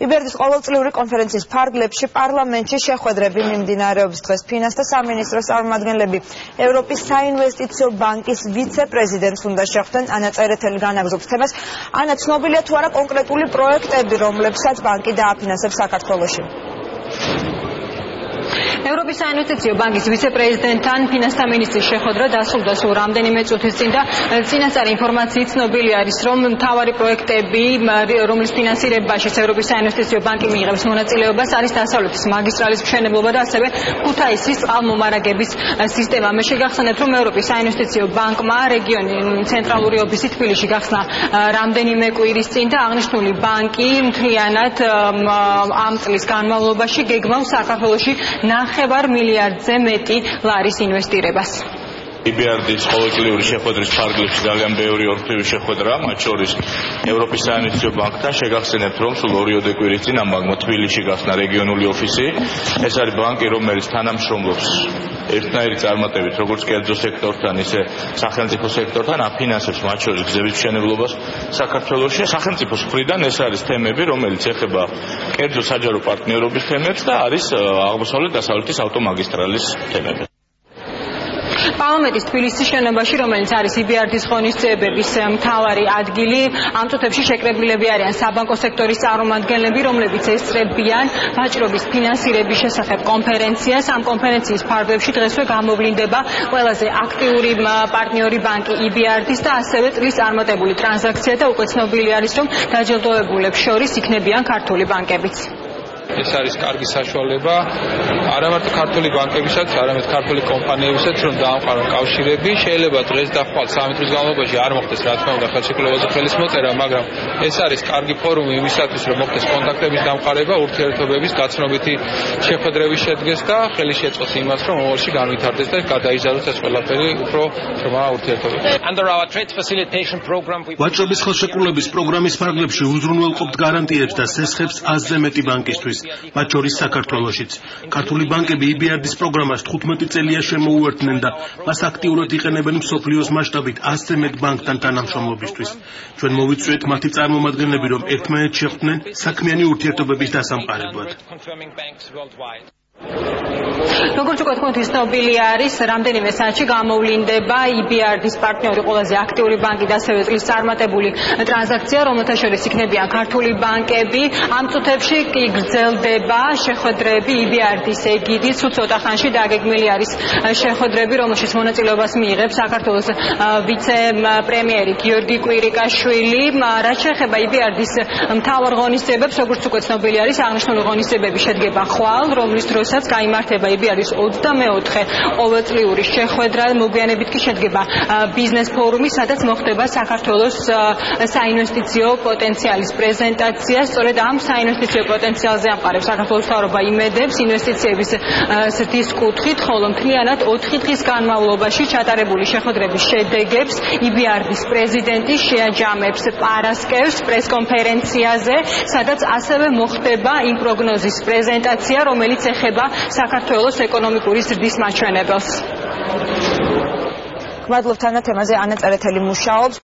იბერდის ყოველწლიური კონფერენციის ფარგლებში პარლამენტში შეხვედრები მიმდინარეობს. დღეს ფინანსთა სამინისტროს წარმომადგენლები ევროპის საინვესტიციო ბანკის ვიცე-პრეზიდენტს უნდა შეხვდნენ. ანა წერეთელი განაგრძობს თემას. ანა, ცნობილია თუ არა კონკრეტული პროექტები, რომლებსაც ბანკი დააფინანსებს საქართველოში? ევროპის საინვესტიციო ბანკის ვიცე-პრეზიდენტთან ფინანსთა მინისტრის შეხვედრა დასრულდა სულ რამდენიმე წუთის წინ და წინასწარი ინფორმაციით ცნობილი არის, რომ მთავარი პროექტები, რომლის ფინანსირებაში ევროპის საინვესტიციო ბანკი მიიღებს მონაწილეობას, არის დასავლეთის მაგისტრალის მშენებლობა და ასევე ქუთაისის წყალმომარაგების სისტემა. მე შეგახსენებთ, რომ ევროპის საინვესტიციო ბანკმა რეგიონის ცენტრალური ოფისი თბილისში გახსნა რამდენიმე კვირის წინ და აღნიშნული ბანკი მთლიანად ამ წლის განმავლობაში გეგმავს საქართველოში 9 მილიარდზე მეტი ლარის ინვესტირებას. იბერდის ყოველწლიური შეხვედრის ფარგლებში ძალიან ბევრი ორთვირი შეხვედრაა, მათ შორის ევროპის საინვესტიციო ბანკთან. შეგახსენებთ, რომ სულ 2 კვირის წინ ამ ბანკმა თბილისში გახსნა რეგიონული ოფისი. ეს არის ბანკი, რომელიც თანამშრომლობს ერთნაირი წარმატებით როგორც კერძო სექტორთან, ისე სახელმწიფო სექტორთან, აფინანსებს მათ შორის გზების მშენებლობას საქართველოში. სახელმწიფოს მხრიდან ეს არის თემები, რომელიც ეხება კერძო საჯარო პარტნიორობის თემებს და არის აღმოსავლეთ-დასავლეთის ავტომაგისტრალის თემები. პარლამენტის თბილისის შენობაში, რომელიც არის იბერდის ღონისძიებების მთავარი ადგილი, ამ წუთებში შეკრებილები არიან საბანკო სექტორის წარმომადგენლები, რომლებიც ესწრებიან ვაჭრობის ფინანსირების შესახებ კონფერენციას. ამ კონფერენციის ფარგლებში დღესვე გამოვლინდება ყველაზე აქტიური პარტნიორი ბანკი იბერდის და ასევე წლის წარმატებული ტრანზაქცია და უკვე ცნობილი არის, რომ დაჯილდოებულებს შორის იქნებიან ქართული ბანკებიც. ეს არის კარგი საშუალება არამარტო ქართული ბანკებისაც, არამედ ქართული კომპანიებისაც, რომ დაამყარონ კავშირები. შეიძლება დღეს და ხვალ 3 წლის განმავლობაში არ მოხდეს, რა თქმა უნდა, ხელშეკრულებაზე ხელის მოწერა, მაგრამ ეს არის კარგი ფორუმი იმისათვის, რომ მოხდეს კონტაქტების დამყარება, ურთიერთობების გაცნობითი შეხვედრების შედგეს და ხელი შეწყოს იმას, რომ მომავალში განვითარდეს და გადაიზარდოს ეს ყველაფერი უფრო ღრმა ურთიერთობები. ვაჭრობის ხელშეკრულების პროგრამის ფარგლებში უზრუნველყოფთ გარანტიებს და სესხებს 100-ზე მეტი ბანკისთვის. მათ შორის საქართველოშიც. ქართული ბანკები იბერდის პროგრამას 15 წელია შემოუერთდნენ და მას აქტიურად იყენებენ მსოფლიოს მასშტაბით 100-ზე მეტ ბანკთან თანამშრომლობისთვის. ჩვენ მოვიწვიეთ მათი წარმომადგენლები, რომ ერთმანეთს შეხვდნენ საქმიანი ურთიერთობების დასამყარებლად. როგორც უკვე თქვენ ცნობილი არის, რამდენიმე საათში გამოვლინდება იბერდის პარტნიორი ყველაზე აქტიური ბანკი და ასევე წლის წარმატებული ტრანზაქცია, რომელთა შორის იქნებიან ქართული ბანკები. ამ წუთებში კი გრძელდება შეხვედრები იბერდის ეგიდით. სულ ცოტა ხანში დაგეგმილი არის შეხვედრები, რომელშიც მონაწილეობას მიიღებს საქართველოს ვიცე-პრემიერი გიორგი კვირიკაშვილი. რაც შეეხება იბერდის მთავარ ღონისძიებებს, როგორც უკვე ცნობილი არის, აღნიშნული ღონისძიებები შედგება ხვალ, რომლის დროსაც გაიმართება იბერდის 24 ყოველწლიური შეხვედრა. მოგვიანებით კი შედგება ბიზნეს ფორუმი, სადაც მოხდება საქართველოს საინვესტიციო პოტენციალის პრეზენტაცია. სწორედ ამ საინვესტიციო პოტენციალზე ამყარებს საქართველოს მთავრობა იმედებს ინვესტიციების ზრდის კუთხით, ხოლო მთლიანად 4 დღის განმავლობაში ჩატარებული შეხვედრების შედეგებს იბერდის პრეზიდენტი შეაჯამებს პარასკევს პრესკონფერენციაზე, სადაც ასევე მოხდება იმ პროგნოზის პრეზენტაცია, რომელიც ეხება საქართველოს ეკონომიკური ზრდის მაჩვენებელს. მადლობთ ანა, თემაზე ანა წერეთელი მუშაობს.